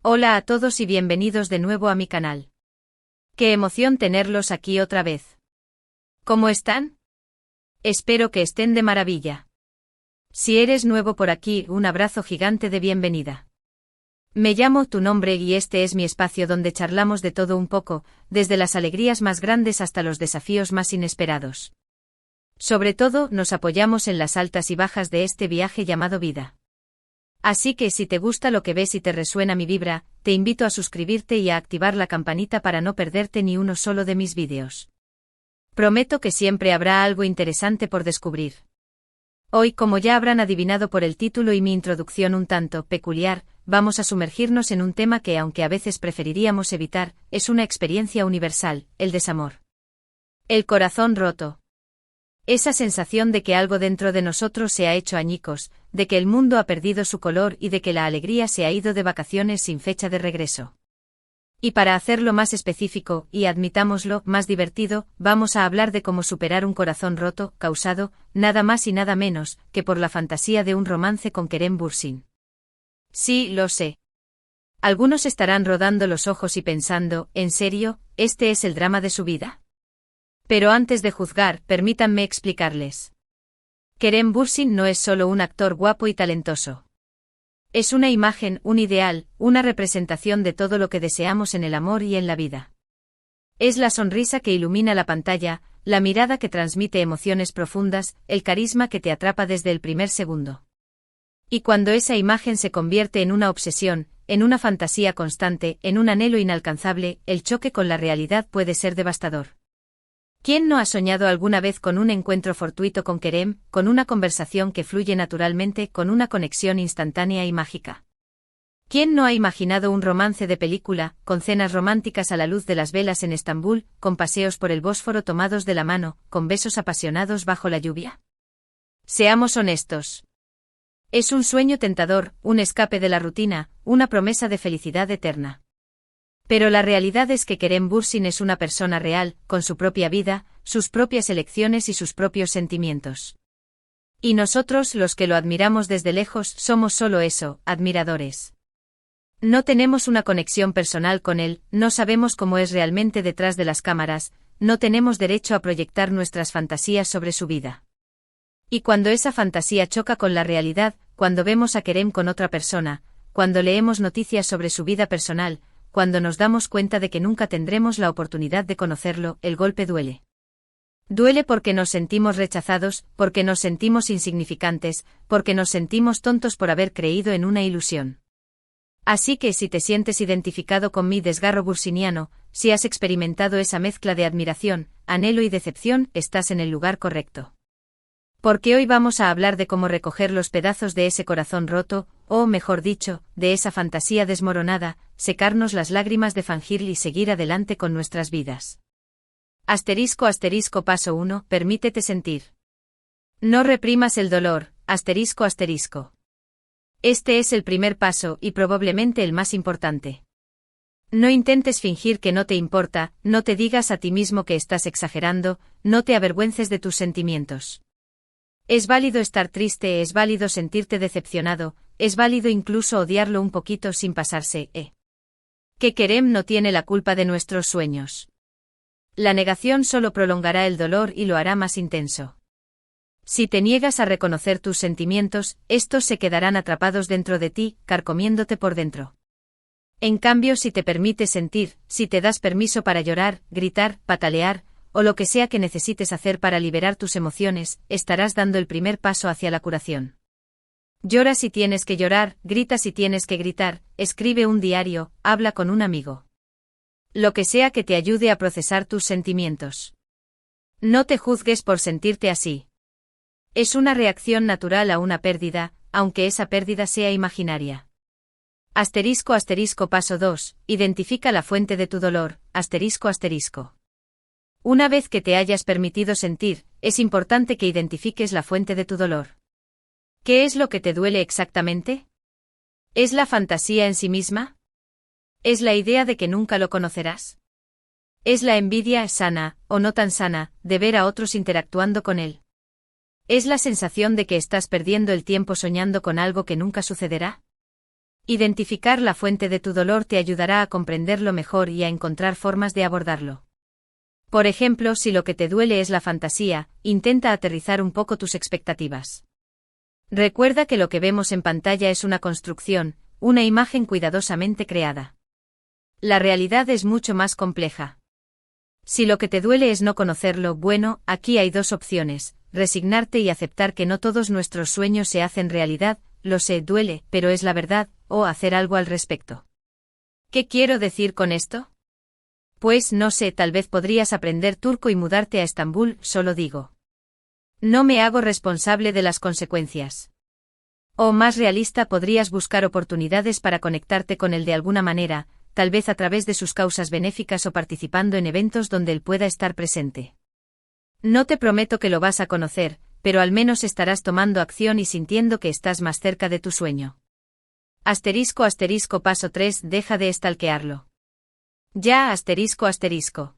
Hola a todos y bienvenidos de nuevo a mi canal. Qué emoción tenerlos aquí otra vez. ¿Cómo están? Espero que estén de maravilla. Si eres nuevo por aquí, un abrazo gigante de bienvenida. Me llamo Tu Nombre y este es mi espacio donde charlamos de todo un poco, desde las alegrías más grandes hasta los desafíos más inesperados. Sobre todo, nos apoyamos en las altas y bajas de este viaje llamado vida. Así que si te gusta lo que ves y te resuena mi vibra, te invito a suscribirte y a activar la campanita para no perderte ni uno solo de mis vídeos. Prometo que siempre habrá algo interesante por descubrir. Hoy, como ya habrán adivinado por el título y mi introducción un tanto peculiar, vamos a sumergirnos en un tema que, aunque a veces preferiríamos evitar, es una experiencia universal, el desamor. El corazón roto. Esa sensación de que algo dentro de nosotros se ha hecho añicos, de que el mundo ha perdido su color y de que la alegría se ha ido de vacaciones sin fecha de regreso. Y para hacerlo más específico, y admitámoslo, más divertido, vamos a hablar de cómo superar un corazón roto, causado, nada más y nada menos, que por la fantasía de un romance con Kerem Bürsin. Sí, lo sé. Algunos estarán rodando los ojos y pensando, ¿en serio, este es el drama de su vida? Pero antes de juzgar, permítanme explicarles. Kerem Bürsin no es solo un actor guapo y talentoso. Es una imagen, un ideal, una representación de todo lo que deseamos en el amor y en la vida. Es la sonrisa que ilumina la pantalla, la mirada que transmite emociones profundas, el carisma que te atrapa desde el primer segundo. Y cuando esa imagen se convierte en una obsesión, en una fantasía constante, en un anhelo inalcanzable, el choque con la realidad puede ser devastador. ¿Quién no ha soñado alguna vez con un encuentro fortuito con Kerem, con una conversación que fluye naturalmente, con una conexión instantánea y mágica? ¿Quién no ha imaginado un romance de película, con cenas románticas a la luz de las velas en Estambul, con paseos por el Bósforo tomados de la mano, con besos apasionados bajo la lluvia? Seamos honestos. Es un sueño tentador, un escape de la rutina, una promesa de felicidad eterna. Pero la realidad es que Kerem Bürsin es una persona real, con su propia vida, sus propias elecciones y sus propios sentimientos. Y nosotros, los que lo admiramos desde lejos, somos solo eso, admiradores. No tenemos una conexión personal con él, no sabemos cómo es realmente detrás de las cámaras, no tenemos derecho a proyectar nuestras fantasías sobre su vida. Y cuando esa fantasía choca con la realidad, cuando vemos a Kerem con otra persona, cuando leemos noticias sobre su vida personal, cuando nos damos cuenta de que nunca tendremos la oportunidad de conocerlo, el golpe duele. Duele porque nos sentimos rechazados, porque nos sentimos insignificantes, porque nos sentimos tontos por haber creído en una ilusión. Así que si te sientes identificado con mi desgarro bursiniano, si has experimentado esa mezcla de admiración, anhelo y decepción, estás en el lugar correcto. Porque hoy vamos a hablar de cómo recoger los pedazos de ese corazón roto, o mejor dicho, de esa fantasía desmoronada, secarnos las lágrimas de fingir y seguir adelante con nuestras vidas. Paso 1, permítete sentir. No reprimas el dolor, ***. Este es el primer paso y probablemente el más importante. No intentes fingir que no te importa, no te digas a ti mismo que estás exagerando, no te avergüences de tus sentimientos. Es válido estar triste, es válido sentirte decepcionado, es válido incluso odiarlo un poquito sin pasarse, Que Kerem no tiene la culpa de nuestros sueños. La negación solo prolongará el dolor y lo hará más intenso. Si te niegas a reconocer tus sentimientos, estos se quedarán atrapados dentro de ti, carcomiéndote por dentro. En cambio, si te permites sentir, si te das permiso para llorar, gritar, patalear, o lo que sea que necesites hacer para liberar tus emociones, estarás dando el primer paso hacia la curación. Llora si tienes que llorar, grita si tienes que gritar, escribe un diario, habla con un amigo. Lo que sea que te ayude a procesar tus sentimientos. No te juzgues por sentirte así. Es una reacción natural a una pérdida, aunque esa pérdida sea imaginaria. Paso 2, identifica la fuente de tu dolor, ***. Una vez que te hayas permitido sentir, es importante que identifiques la fuente de tu dolor. ¿Qué es lo que te duele exactamente? ¿Es la fantasía en sí misma? ¿Es la idea de que nunca lo conocerás? ¿Es la envidia sana, o no tan sana, de ver a otros interactuando con él? ¿Es la sensación de que estás perdiendo el tiempo soñando con algo que nunca sucederá? Identificar la fuente de tu dolor te ayudará a comprenderlo mejor y a encontrar formas de abordarlo. Por ejemplo, si lo que te duele es la fantasía, intenta aterrizar un poco tus expectativas. Recuerda que lo que vemos en pantalla es una construcción, una imagen cuidadosamente creada. La realidad es mucho más compleja. Si lo que te duele es no conocerlo, bueno, aquí hay dos opciones: resignarte y aceptar que no todos nuestros sueños se hacen realidad, lo sé, duele, pero es la verdad, o hacer algo al respecto. ¿Qué quiero decir con esto? Pues no sé, tal vez podrías aprender turco y mudarte a Estambul, solo digo. No me hago responsable de las consecuencias. O más realista, podrías buscar oportunidades para conectarte con él de alguna manera, tal vez a través de sus causas benéficas o participando en eventos donde él pueda estar presente. No te prometo que lo vas a conocer, pero al menos estarás tomando acción y sintiendo que estás más cerca de tu sueño. *** Paso 3. Deja de stalkearlo. Ya ***.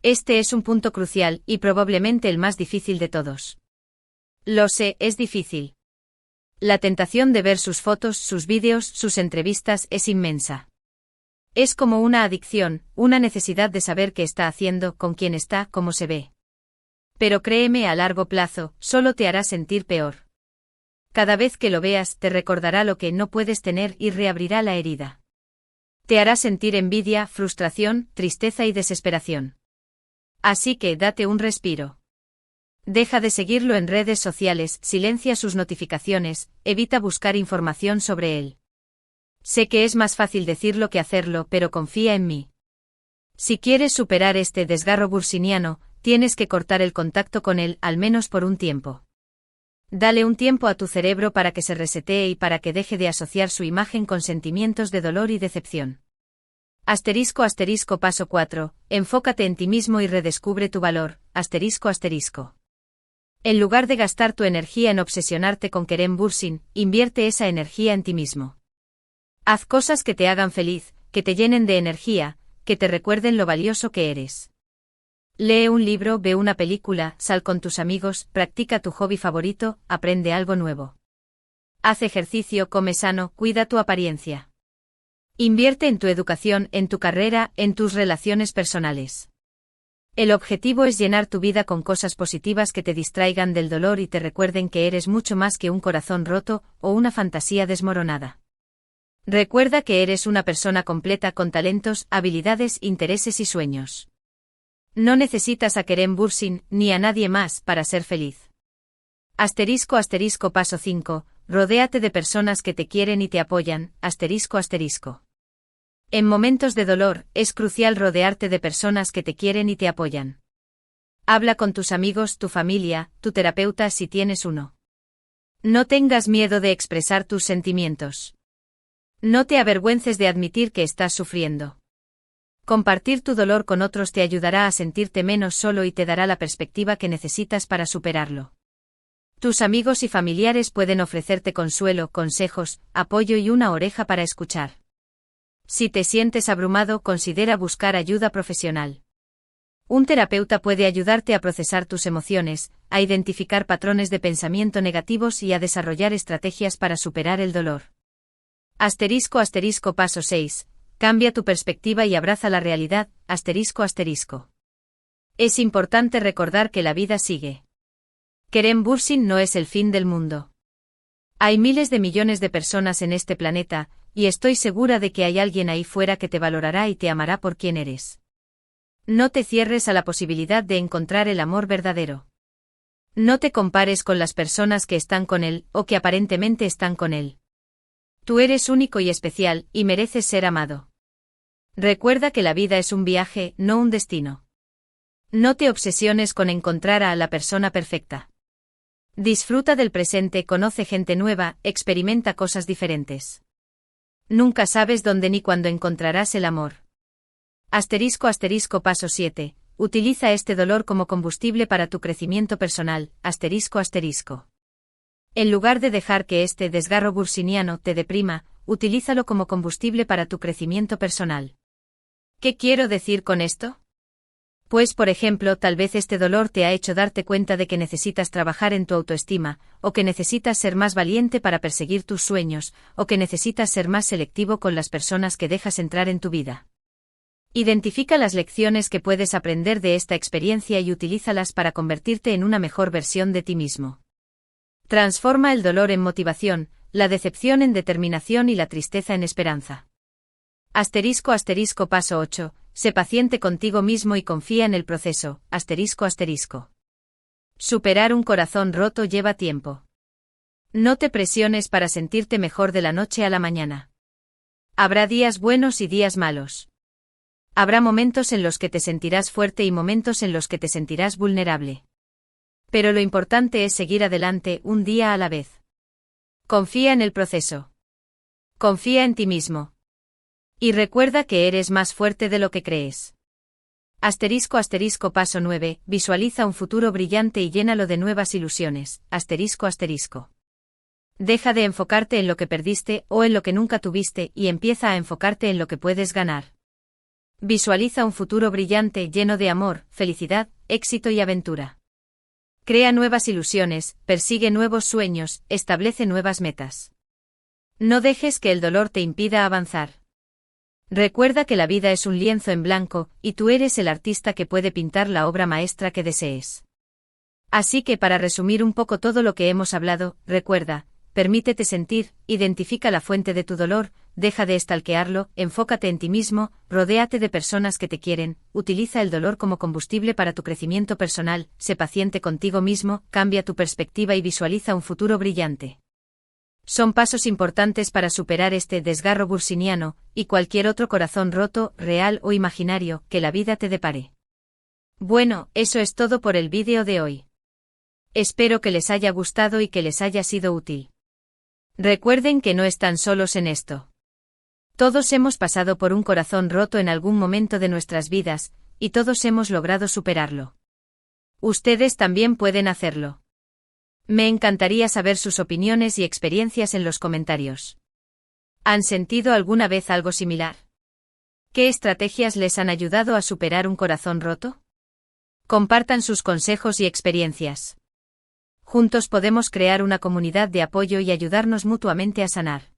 Este es un punto crucial, y probablemente el más difícil de todos. Lo sé, es difícil. La tentación de ver sus fotos, sus vídeos, sus entrevistas es inmensa. Es como una adicción, una necesidad de saber qué está haciendo, con quién está, cómo se ve. Pero créeme, a largo plazo, solo te hará sentir peor. Cada vez que lo veas, te recordará lo que no puedes tener y reabrirá la herida. Te hará sentir envidia, frustración, tristeza y desesperación. Así que date un respiro. Deja de seguirlo en redes sociales, silencia sus notificaciones, evita buscar información sobre él. Sé que es más fácil decirlo que hacerlo, pero confía en mí. Si quieres superar este desgarro bursiniano, tienes que cortar el contacto con él, al menos por un tiempo. Dale un tiempo a tu cerebro para que se resetee y para que deje de asociar su imagen con sentimientos de dolor y decepción. *** Paso 4. Enfócate en ti mismo y redescubre tu valor. ***. En lugar de gastar tu energía en obsesionarte con Kerem Bürsin, invierte esa energía en ti mismo. Haz cosas que te hagan feliz, que te llenen de energía, que te recuerden lo valioso que eres. Lee un libro, ve una película, sal con tus amigos, practica tu hobby favorito, aprende algo nuevo. Haz ejercicio, come sano, cuida tu apariencia. Invierte en tu educación, en tu carrera, en tus relaciones personales. El objetivo es llenar tu vida con cosas positivas que te distraigan del dolor y te recuerden que eres mucho más que un corazón roto o una fantasía desmoronada. Recuerda que eres una persona completa con talentos, habilidades, intereses y sueños. No necesitas a Kerem Bürsin, ni a nadie más, para ser feliz. *** Paso 5. Rodéate de personas que te quieren y te apoyan. ***. En momentos de dolor, es crucial rodearte de personas que te quieren y te apoyan. Habla con tus amigos, tu familia, tu terapeuta si tienes uno. No tengas miedo de expresar tus sentimientos. No te avergüences de admitir que estás sufriendo. Compartir tu dolor con otros te ayudará a sentirte menos solo y te dará la perspectiva que necesitas para superarlo. Tus amigos y familiares pueden ofrecerte consuelo, consejos, apoyo y una oreja para escuchar. Si te sientes abrumado, considera buscar ayuda profesional. Un terapeuta puede ayudarte a procesar tus emociones, a identificar patrones de pensamiento negativos y a desarrollar estrategias para superar el dolor. *** Paso 6. Cambia tu perspectiva y abraza la realidad. ***. Es importante recordar que la vida sigue. Kerem Bürsin no es el fin del mundo. Hay miles de millones de personas en este planeta, y estoy segura de que hay alguien ahí fuera que te valorará y te amará por quien eres. No te cierres a la posibilidad de encontrar el amor verdadero. No te compares con las personas que están con él, o que aparentemente están con él. Tú eres único y especial, y mereces ser amado. Recuerda que la vida es un viaje, no un destino. No te obsesiones con encontrar a la persona perfecta. Disfruta del presente, conoce gente nueva, experimenta cosas diferentes. Nunca sabes dónde ni cuándo encontrarás el amor. *** Paso 7. Utiliza este dolor como combustible para tu crecimiento personal. ***. En lugar de dejar que este desgarro bursiniano te deprima, utilízalo como combustible para tu crecimiento personal. ¿Qué quiero decir con esto? Pues, por ejemplo, tal vez este dolor te ha hecho darte cuenta de que necesitas trabajar en tu autoestima, o que necesitas ser más valiente para perseguir tus sueños, o que necesitas ser más selectivo con las personas que dejas entrar en tu vida. Identifica las lecciones que puedes aprender de esta experiencia y utilízalas para convertirte en una mejor versión de ti mismo. Transforma el dolor en motivación, la decepción en determinación y la tristeza en esperanza. *** Paso 8. Sé paciente contigo mismo y confía en el proceso. ***. Superar un corazón roto lleva tiempo. No te presiones para sentirte mejor de la noche a la mañana. Habrá días buenos y días malos. Habrá momentos en los que te sentirás fuerte y momentos en los que te sentirás vulnerable. Pero lo importante es seguir adelante un día a la vez. Confía en el proceso. Confía en ti mismo. Y recuerda que eres más fuerte de lo que crees. *** Paso 9. Visualiza un futuro brillante y llénalo de nuevas ilusiones. ***. Deja de enfocarte en lo que perdiste o en lo que nunca tuviste y empieza a enfocarte en lo que puedes ganar. Visualiza un futuro brillante lleno de amor, felicidad, éxito y aventura. Crea nuevas ilusiones, persigue nuevos sueños, establece nuevas metas. No dejes que el dolor te impida avanzar. Recuerda que la vida es un lienzo en blanco, y tú eres el artista que puede pintar la obra maestra que desees. Así que para resumir un poco todo lo que hemos hablado, recuerda, permítete sentir, identifica la fuente de tu dolor, deja de estalquearlo, enfócate en ti mismo, rodéate de personas que te quieren, utiliza el dolor como combustible para tu crecimiento personal, sé paciente contigo mismo, cambia tu perspectiva y visualiza un futuro brillante. Son pasos importantes para superar este desgarro bursiniano, y cualquier otro corazón roto, real o imaginario, que la vida te depare. Bueno, eso es todo por el vídeo de hoy. Espero que les haya gustado y que les haya sido útil. Recuerden que no están solos en esto. Todos hemos pasado por un corazón roto en algún momento de nuestras vidas, y todos hemos logrado superarlo. Ustedes también pueden hacerlo. Me encantaría saber sus opiniones y experiencias en los comentarios. ¿Han sentido alguna vez algo similar? ¿Qué estrategias les han ayudado a superar un corazón roto? Compartan sus consejos y experiencias. Juntos podemos crear una comunidad de apoyo y ayudarnos mutuamente a sanar.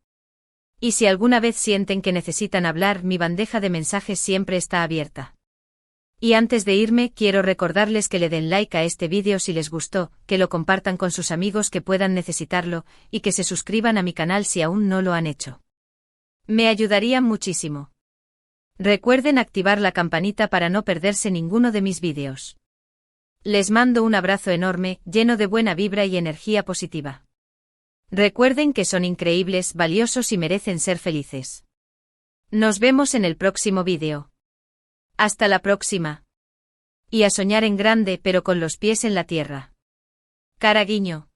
Y si alguna vez sienten que necesitan hablar, mi bandeja de mensajes siempre está abierta. Y antes de irme, quiero recordarles que le den like a este vídeo si les gustó, que lo compartan con sus amigos que puedan necesitarlo, y que se suscriban a mi canal si aún no lo han hecho. Me ayudarían muchísimo. Recuerden activar la campanita para no perderse ninguno de mis vídeos. Les mando un abrazo enorme, lleno de buena vibra y energía positiva. Recuerden que son increíbles, valiosos y merecen ser felices. Nos vemos en el próximo vídeo. Hasta la próxima. Y a soñar en grande pero con los pies en la tierra. Cara guiño.